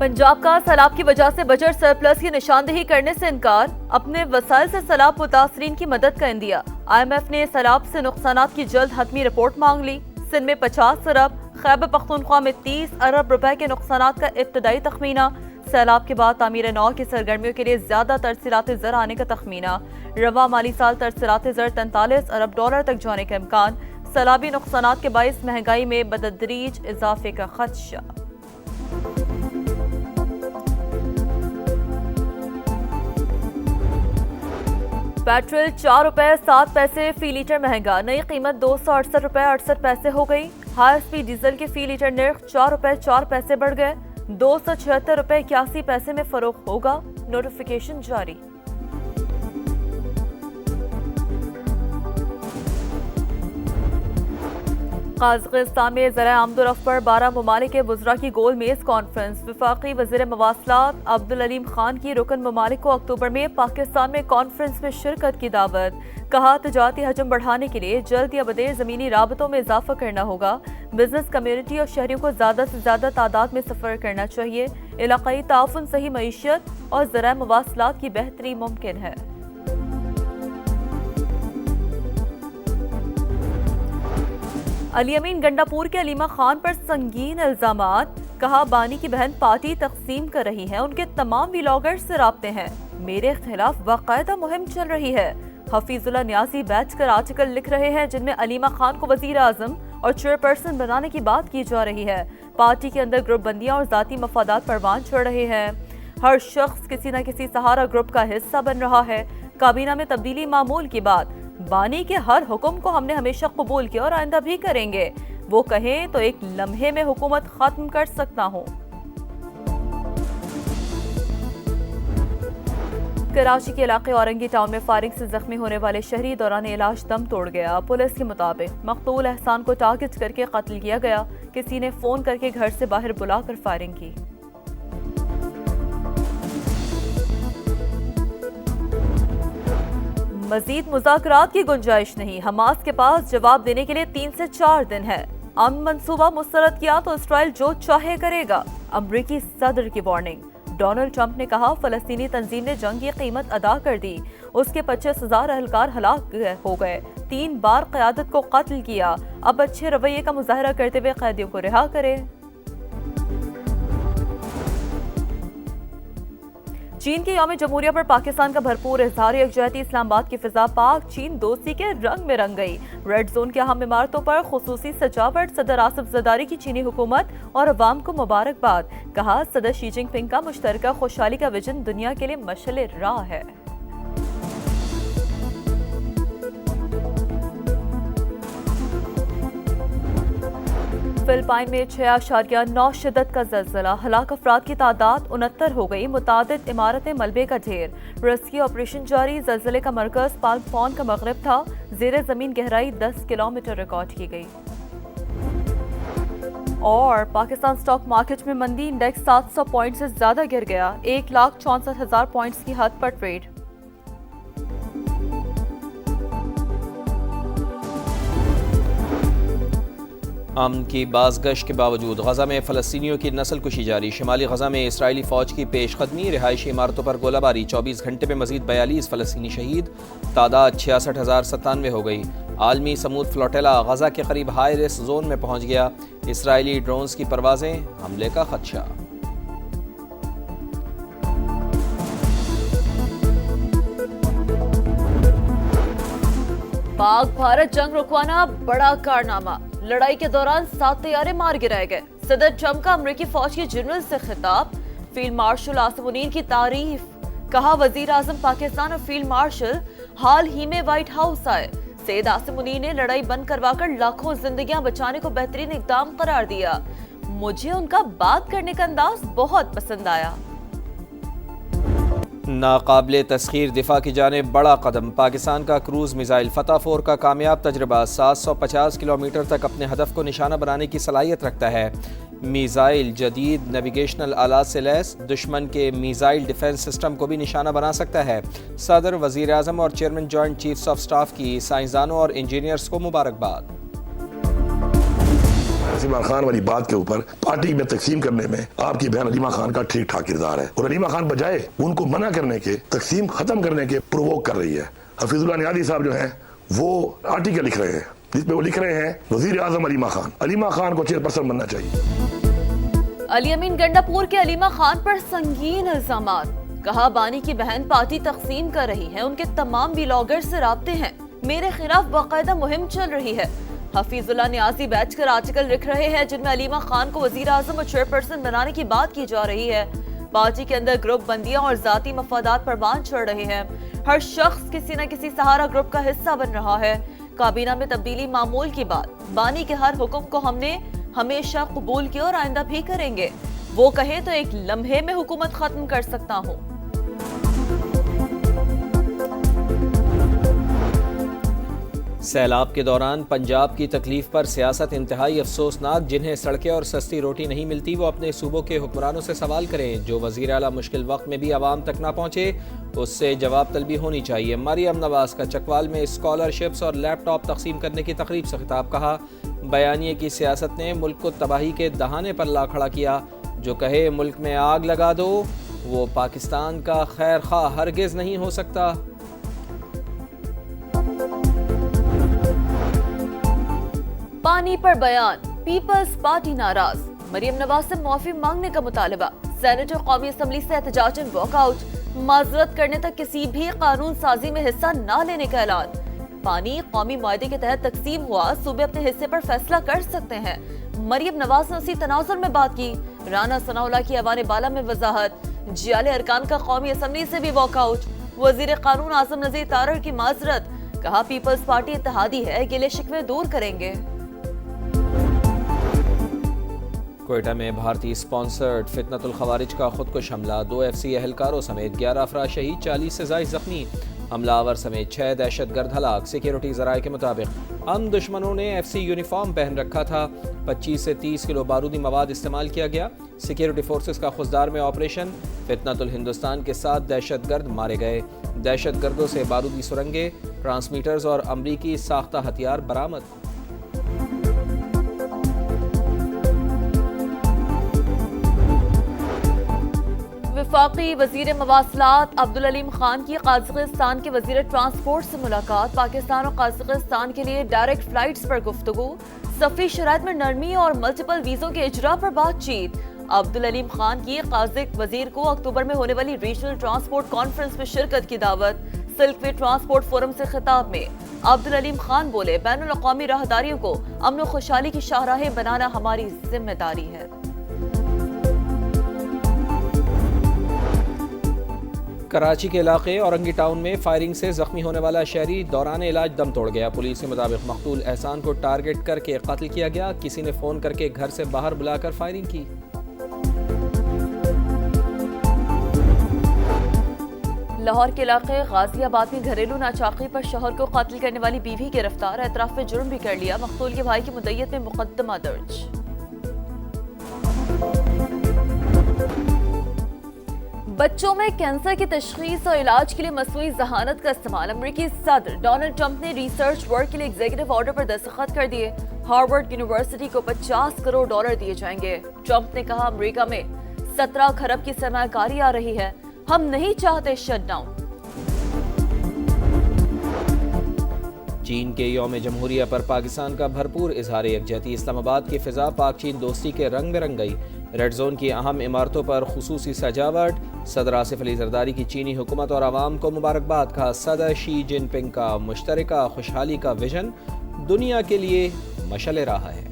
پنجاب کا سیلاب کی وجہ سے بجٹ سرپلس کی نشاندہی کرنے سے انکار، اپنے وسائل سے سیلاب متاثرین کی مدد کا عندیہ۔ IMF نے سیلاب سے نقصانات کی جلد حتمی رپورٹ مانگ لی۔ سندھ میں 50 ارب، خیبر پختونخوا میں 30 ارب روپے کے نقصانات کا ابتدائی تخمینہ۔ سیلاب کے بعد تعمیر نو کی سرگرمیوں کے لیے زیادہ ترسیلات زر آنے کا تخمینہ۔ رواں مالی سال ترسیلات زر 43 ارب ڈالر تک جانے کا امکان۔ سیلابی نقصانات کے باعث مہنگائی میں بتدریج اضافے کا خدشہ۔ پیٹرول 4 روپے 7 پیسے فی لیٹر مہنگا، نئی قیمت 268 روپے 68 پیسے ہو گئی۔ ہائی اسپیڈ ڈیزل کے فی لیٹر نرخ 4 روپے 4 پیسے بڑھ گئے، 276 روپے 81 پیسے میں فروخت ہوگا۔ نوٹیفیکیشن جاری۔ قازقستان میں ذرائع آمد و رفت پر 12 ممالک کے وزراء کی گول میز کانفرنس۔ وفاقی وزیر مواصلات عبدالعلیم خان کی رکن ممالک کو اکتوبر میں پاکستان میں کانفرنس میں شرکت کی دعوت۔ کہا تجارتی حجم بڑھانے کے لیے جلد یا بدیر زمینی رابطوں میں اضافہ کرنا ہوگا۔ بزنس کمیونٹی اور شہریوں کو زیادہ سے زیادہ تعداد میں سفر کرنا چاہیے۔ علاقائی تعاون سے ہی معیشت اور ذرائع مواصلات کی بہتری ممکن ہے۔ علی امین گنڈا پور کے علیمہ خان پر سنگین الزامات۔ کہا بانی کی بہن پارٹی تقسیم کر رہی ہے، ان کے تمام ویلاگرز سے رابطے ہیں، میرے خلاف باقاعدہ مہم چل رہی ہے۔ حفیظ اللہ نیازی بیٹھ کر آرٹیکل لکھ رہے ہیں جن میں علیمہ خان کو وزیر اعظم اور چیئرپرسن بنانے کی بات کی جا رہی ہے۔ پارٹی کے اندر گروپ بندیاں اور ذاتی مفادات پروان چڑھ رہے ہیں۔ ہر شخص کسی نہ کسی سہارا گروپ کا حصہ بن رہا ہے۔ کابینہ میں تبدیلی معمول کی بات، بانی کے ہر حکم کو ہم نے ہمیشہ قبول کیا اور آئندہ بھی کریں گے، وہ کہیں تو ایک لمحے میں حکومت ختم کر سکتا ہوں۔ کراچی کے علاقے اورنگی ٹاؤن میں فائرنگ سے زخمی ہونے والے شہری دوران علاج دم توڑ گیا۔ پولیس کے مطابق مقتول احسان کو ٹارگٹ کر کے قتل کیا گیا، کسی نے فون کر کے گھر سے باہر بلا کر فائرنگ کی۔ مزید مذاکرات کی گنجائش نہیں، حماس کے پاس جواب دینے کے لیے 3 سے 4 دن ہے۔ امن منصوبہ مسترد کیا تو اسرائیل جو چاہے کرے گا، امریکی صدر کی وارننگ۔ ڈونلڈ ٹرمپ نے کہا فلسطینی تنظیم نے جنگ کی قیمت ادا کر دی، اس کے 25,000 اہلکار ہلاک ہو گئے، 3 بار قیادت کو قتل کیا، اب اچھے رویے کا مظاہرہ کرتے ہوئے قیدیوں کو رہا کرے۔ چین کے یوم جمہوریہ پر پاکستان کا بھرپور اظہار یکجہتی، اسلام آباد کی فضا پاک چین دوستی کے رنگ میں رنگ گئی۔ ریڈ زون کے اہم عمارتوں پر خصوصی سجاوٹ، صدر آصف زرداری کی چینی حکومت اور عوام کو مبارکباد۔ کہا صدر شی جن پنگ کا مشترکہ خوشحالی کا ویژن دنیا کے لیے مشعل راہ ہے۔ فلپائن میں 6.9 شدت کا زلزلہ، ہلاک افراد کی تعداد 69 ہو گئی، متعدد عمارتیں ملبے کا ڈھیر۔ ریسکیو آپریشن جاری، زلزلے کا مرکز پالم فون کا مغرب تھا، زیر زمین گہرائی 10 کلومیٹر ریکارڈ کی گئی۔ اور پاکستان سٹاک مارکیٹ میں مندی، انڈیکس 700 پوائنٹ سے زیادہ گر گیا، 1,64,000 پوائنٹس کی حد پر ٹریڈ۔ امن کی بازگشت کے باوجود غزہ میں فلسطینیوں کی نسل کشی جاری، شمالی غزہ میں اسرائیلی فوج کی پیش قدمی، رہائشی عمارتوں پر گولہ باری، 24 گھنٹے میں مزید 42 فلسطینی شہید، تعداد 66,097 ہو گئی۔ عالمی سمود فلوٹیلا غزہ کے قریب ہائی رسک زون میں پہنچ گیا، اسرائیلی ڈرونز کی پروازیں، حملے کا خدشہ۔ پاک بھارت جنگ رکوانا بڑا کارنامہ، لڑائی کے دوران 7 طیارے مار گرائے گئے۔ صدر ٹرمپ کا امریکی فوج کے جنرل سے خطاب، فیلڈ مارشل عاصم منیر کی تعریف۔ کہا وزیر اعظم پاکستان اور فیلڈ مارشل حال ہی میں وائٹ ہاؤس آئے، سید عاصم منیر نے لڑائی بند کروا کر لاکھوں زندگیاں بچانے کو بہترین اقدام قرار دیا۔ مجھے ان کا بات کرنے کا انداز بہت پسند آیا۔ ناقابل تسخیر دفاع کی جانب بڑا قدم، پاکستان کا کروز میزائل فتح 4 کا کامیاب تجربہ 750 کلومیٹر تک اپنے ہدف کو نشانہ بنانے کی صلاحیت رکھتا ہے۔ میزائل جدید نیویگیشنل آلات سے لیس، دشمن کے میزائل ڈیفنس سسٹم کو بھی نشانہ بنا سکتا ہے۔ صدر، وزیر اعظم اور chairman joint chiefs of staff کی سائنسدانوں اور انجینئرز کو مبارکباد۔ عمران خان والی بات کے اوپر پارٹی میں تقسیم کرنے میں آپ کی بہن علیمہ خان کا ٹھیک ٹھاک کردار ہے، اور علیمہ خان بجائے ان کو منع کرنے کے، تقسیم ختم کرنے کے پرووک کر رہی ہے۔ حفیظ اللہ نیازی صاحب جو ہیں وہ آرٹیکل لکھ رہے ہیں جس پہ وہ لکھ رہے ہیں وزیر اعظم علیمہ خان کو چیئرپرسن بننا چاہیے۔ علی امین گنڈاپور کے علیمہ خان پر سنگین الزامات، کہا بانی کی بہن پارٹی تقسیم کر رہی ہے، ان کے تمام ولاگر سے رابطے ہیں، میرے خلاف باقاعدہ مہم چل رہی ہے۔ حفیظ اللہ نیازی بیٹھ کر آرٹیکل لکھ رہے ہیں جن میں علیمہ خان کو وزیر اعظم اور چیئرپرسن بنانے کی بات کی جا رہی ہے۔ پارٹی کے اندر گروپ بندیاں اور ذاتی مفادات پر باندھ چڑھ رہے ہیں، ہر شخص کسی نہ کسی سہارا گروپ کا حصہ بن رہا ہے۔ کابینہ میں تبدیلی معمول کی بات، بانی کے ہر حکم کو ہم نے ہمیشہ قبول کیا اور آئندہ بھی کریں گے، وہ کہے تو ایک لمحے میں حکومت ختم کر سکتا ہوں۔ سیلاب کے دوران پنجاب کی تکلیف پر سیاست انتہائی افسوسناک، جنہیں سڑکیں اور سستی روٹی نہیں ملتی وہ اپنے صوبوں کے حکمرانوں سے سوال کریں، جو وزیر اعلیٰ مشکل وقت میں بھی عوام تک نہ پہنچے اس سے جواب طلبی ہونی چاہیے۔ مریم نواز کا چکوال میں اسکالرشپس اور لیپ ٹاپ تقسیم کرنے کی تقریب سے خطاب، کہا بیانیے کی سیاست نے ملک کو تباہی کے دہانے پر لا کھڑا کیا، جو کہے ملک میں آگ لگا دو وہ پاکستان کا خیر خواہ ہرگز نہیں ہو سکتا۔ پانی پر بیان، پیپلز پارٹی ناراض، مریم نواز سے معافی مانگنے کا مطالبہ، سینیٹ اور قومی اسمبلی سے احتجاجاً واک آؤٹ، معذرت کرنے تک کسی بھی قانون سازی میں حصہ نہ لینے کا اعلان۔ پانی قومی معاہدے کے تحت تقسیم ہوا، صوبے اپنے حصے پر فیصلہ کر سکتے ہیں۔ مریم نواز نے اسی تناظر میں بات کی، رانا ثناء اللہ کی ایوان بالا میں وضاحت، جیالے ارکان کا قومی اسمبلی سے بھی واک آؤٹ، وزیر قانون اعظم نذیر تارڑ کی معذرت، کہا پیپلز پارٹی اتحادی ہے، گلے شکوے دور کریں گے۔ کوئٹہ میں بھارتی سپانسرڈ فتنۃ الخوارج کا خودکش حملہ، 2 ایف سی اہلکاروں سمیت 11 افراد شہید، 40 سے زائد زخمی، حملہ آور سمیت 6 دہشت گرد ہلاک۔ سیکیورٹی ذرائع کے مطابق ان دشمنوں نے ایف سی یونیفارم پہن رکھا تھا، 25 سے 30 کلو بارودی مواد استعمال کیا گیا۔ سیکیورٹی فورسز کا خضدار میں آپریشن، فتنۃ الہندوستان کے 7 دہشت گرد مارے گئے، دہشت گردوں سے بارودی سرنگیں، ٹرانسمیٹرز اور امریکی ساختہ ہتھیار برآمد۔ وفاقی وزیر مواصلات عبدالعلیم خان کی قازقستان کے وزیر ٹرانسپورٹ سے ملاقات، پاکستان اور قازقستان کے لیے ڈائریکٹ فلائٹس پر گفتگو، سفری شرائط میں نرمی اور ملٹیپل ویزوں کے اجراء پر بات چیت۔ عبدالعلیم خان کی قازق وزیر کو اکتوبر میں ہونے والی ریجنل ٹرانسپورٹ کانفرنس میں شرکت کی دعوت۔ سلک وے ٹرانسپورٹ فورم سے خطاب میں عبدالعلیم خان بولے، بین الاقوامی راہداریوں کو امن و خوشحالی کی شاہراہیں بنانا ہماری ذمہ داری ہے۔ کراچی کے علاقے اورنگی ٹاؤن میں فائرنگ سے زخمی ہونے والا شہری دوران علاج دم توڑ گیا۔ پولیس کے مطابق مقتول احسان کو ٹارگٹ کر کے قتل کیا گیا، کسی نے فون کر کے گھر سے باہر بلا کر فائرنگ کی۔ لاہور کے علاقے غازی آباد میں گھریلو ناچاقی پر شوہر کو قتل کرنے والی بیوی گرفتار، اعتراف جرم بھی کر لیا، مقتول کے بھائی کی مدعیت میں مقدمہ درج۔ بچوں میں کینسر کی تشخیص اور علاج کے لیے مصنوعی ذہانت کا استعمال، امریکی صدر ڈونلڈ ٹرمپ نے ریسرچ ورک کے لیے ایگزیکٹو آرڈر پر دستخط کر دیے، ہارورڈ یونیورسٹی کو $50 کروڑ دیے جائیں گے۔ ٹرمپ نے کہا امریکہ میں 17 کھرب کی سرمایہ کاری آ رہی ہے، ہم نہیں چاہتے شٹ ڈاؤن۔ چین کے یوم جمہوریہ پر پاکستان کا بھرپور اظہار یکجہتی، اسلام آباد کی فضا پاک چین دوستی کے رنگ میں رنگ گئی۔ ریڈ زون کی اہم عمارتوں پر خصوصی سجاوٹ، صدر آصف علی زرداری کی چینی حکومت اور عوام کو مبارکباد، کہا صدر شی جن پنگ کا مشترکہ خوشحالی کا ویژن دنیا کے لیے مشعل راہ ہے۔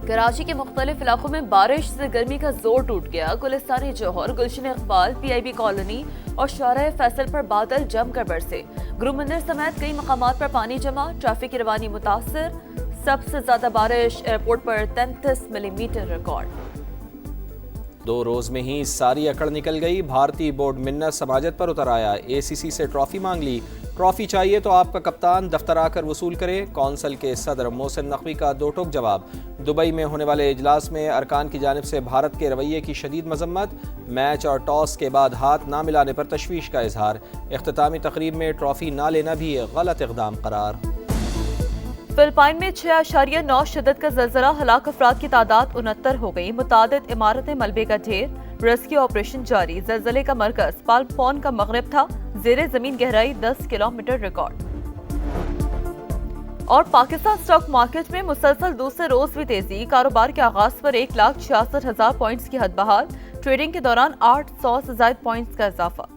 کراچی کے مختلف علاقوں میں بارش سے گرمی کا زور ٹوٹ گیا، گلستانی جوہر، گلشن اقبال، پی آئی بی کالونی اور شارع فیصل پر بادل جم کر برسے، گرو مندر سمیت کئی مقامات پر پانی جمع، ٹریفک کی روانی متاثر۔ سب سے زیادہ بارش ایئرپورٹ پر 33 ملی میٹر ریکارڈ۔ 2 روز میں ہی ساری اکڑ نکل گئی، بھارتی بورڈ منت سماجت پر اتر آیا، اے سی سی سے ٹرافی مانگ لی، ٹرافی چاہیے تو آپ کا کپتان دفتر آ کر وصول کرے، کونسل کے صدر محسن نقوی کا 2 ٹوک جواب۔ دبئی میں ہونے والے اجلاس میں ارکان کی جانب سے بھارت کے رویے کی شدید مذمت، میچ اور ٹاس کے بعد ہاتھ نہ ملانے پر تشویش کا اظہار، اختتامی تقریب میں ٹرافی نہ لینا بھی غلط اقدام قرار۔ فلپائن میں 6.9 شدت کا زلزلہ، ہلاک افراد کی تعداد 69 ہو گئی، متعدد عمارتیں ملبے کا ڈھیر، ریسکیو آپریشن جاری۔ زلزلے کا مرکز پالم فون کا مغرب تھا، زیر زمین گہرائی 10 کلومیٹر ریکارڈ۔ اور پاکستان سٹاک مارکیٹ میں مسلسل دوسرے روز بھی تیزی، کاروبار کے آغاز پر 1,66,000 پوائنٹس کی حد بحال، ٹریڈنگ کے دوران 800 سے زائد پوائنٹس کا اضافہ۔